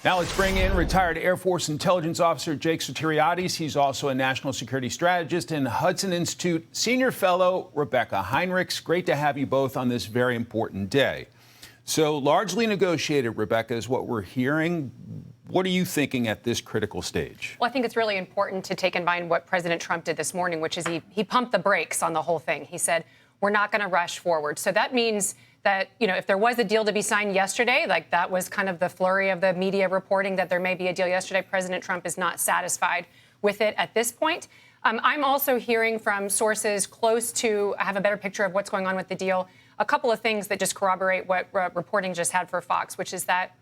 Now let's bring in retired Air Force intelligence officer Jake Sotiriadis. He's also a national security strategist and Hudson Institute senior fellow Rebecca Heinrichs. Great to have you both on this very important day. So largely negotiated, Rebecca, is what we're hearing. What are you thinking at this critical stage? Well, I think it's really important to take in mind what President Trump did this morning, which is he pumped the brakes on the whole thing. He said, we're not going to rush forward. So that means that, if there was a deal to be signed yesterday, like that was kind of the flurry of the media reporting that there may be a deal yesterday, President Trump is not satisfied with it at this point. I'm also hearing from sources close to have a better picture of what's going on with the deal, a couple of things that just corroborate what reporting just had for Fox, which is that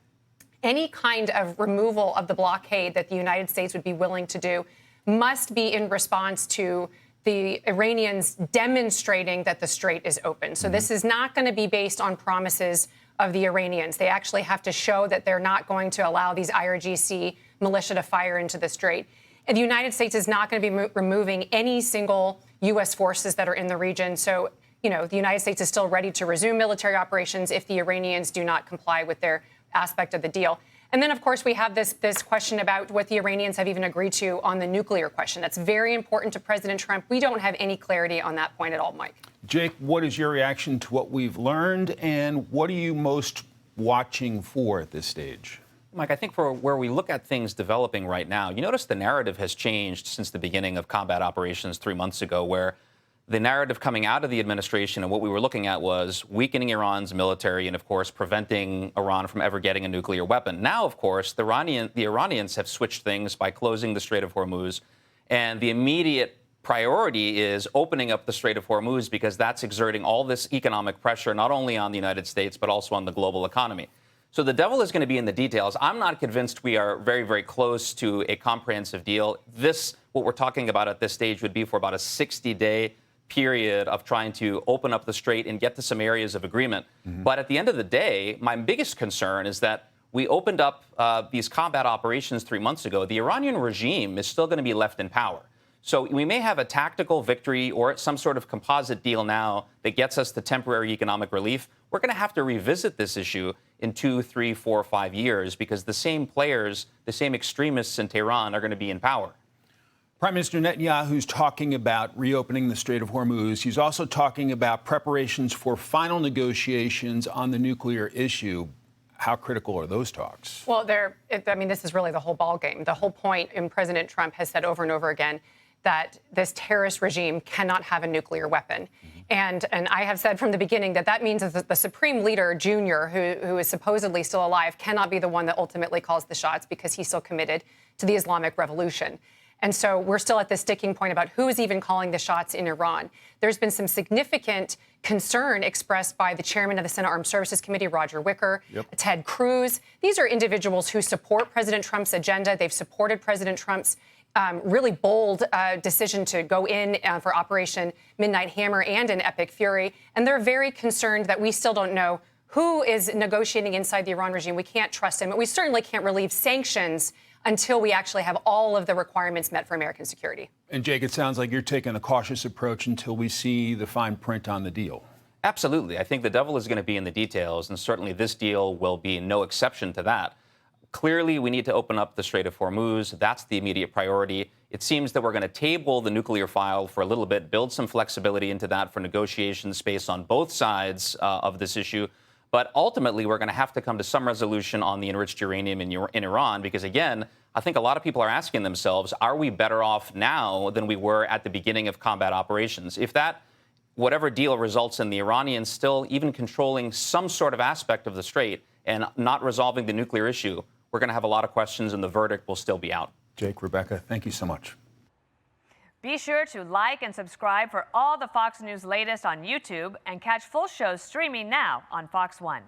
any kind of removal of the blockade that the United States would be willing to do must be in response to the Iranians demonstrating that the strait is open. So this is not going to be based on promises of the Iranians. They actually have to show that they're not going to allow these IRGC militia to fire into the strait. And the United States is not going to be removing any single U.S. forces that are in the region. So, the United States is still ready to resume military operations if the Iranians do not comply with their aspect of the deal. And then, of course, we have this question about what the Iranians have even agreed to on the nuclear question. That's very important to President Trump. We don't have any clarity on that point at all, Mike. Jake, what is your reaction to what we've learned, and what are you most watching for at this stage? Mike, I think for where we look at things developing right now, you notice the narrative has changed since the beginning of combat operations 3 months ago, where the narrative coming out of the administration and what we were looking at was weakening Iran's military and, of course, preventing Iran from ever getting a nuclear weapon. Now, of course, the Iranians have switched things by closing the Strait of Hormuz, and the immediate priority is opening up the Strait of Hormuz because that's exerting all this economic pressure not only on the United States but also on the global economy. So the devil is going to be in the details. I'm not convinced we are very, very close to a comprehensive deal. What we're talking about at this stage would be for about a 60-day period of trying to open up the strait and get to some areas of agreement. But at the end of the day, my biggest concern is that we opened up these combat operations 3 months ago. The Iranian regime is still going to be left in power. So we may have a tactical victory or some sort of composite deal now that gets us to temporary economic relief. We're going to have to revisit this issue in 2, 3, 4, 5 years because the same players, the same extremists in Tehran are going to be in power. Prime Minister Netanyahu's talking about reopening the Strait of Hormuz. He's also talking about preparations for final negotiations on the nuclear issue. How critical are those talks? Well, this is really the whole ballgame. The whole point, and President Trump has said over and over again, that this terrorist regime cannot have a nuclear weapon. And I have said from the beginning that means that the Supreme Leader, Junior, who is supposedly still alive, cannot be the one that ultimately calls the shots because he's still committed to the Islamic Revolution. And so we're still at this sticking point about who is even calling the shots in Iran. There's been some significant concern expressed by the chairman of the Senate Armed Services Committee, Roger Wicker, Ted Cruz. These are individuals who support President Trump's agenda. They've supported President Trump's really bold decision to go in for Operation Midnight Hammer and in Epic Fury. And they're very concerned that we still don't know who is negotiating inside the Iran regime. We can't trust him. But we certainly can't relieve sanctions until we actually have all of the requirements met for American security. And, Jake, it sounds like you're taking a cautious approach until we see the fine print on the deal. Absolutely. I think the devil is going to be in the details, and certainly this deal will be no exception to that. Clearly, we need to open up the Strait of Hormuz. That's the immediate priority. It seems that we're going to table the nuclear file for a little bit, build some flexibility into that for negotiation space on both sides of this issue. But ultimately, we're going to have to come to some resolution on the enriched uranium in Iran, because, again, I think a lot of people are asking themselves, are we better off now than we were at the beginning of combat operations? If whatever deal results in the Iranians still even controlling some sort of aspect of the strait and not resolving the nuclear issue, we're going to have a lot of questions and the verdict will still be out. Jake, Rebecca, thank you so much. Be sure to like and subscribe for all the Fox News latest on YouTube and catch full shows streaming now on Fox One.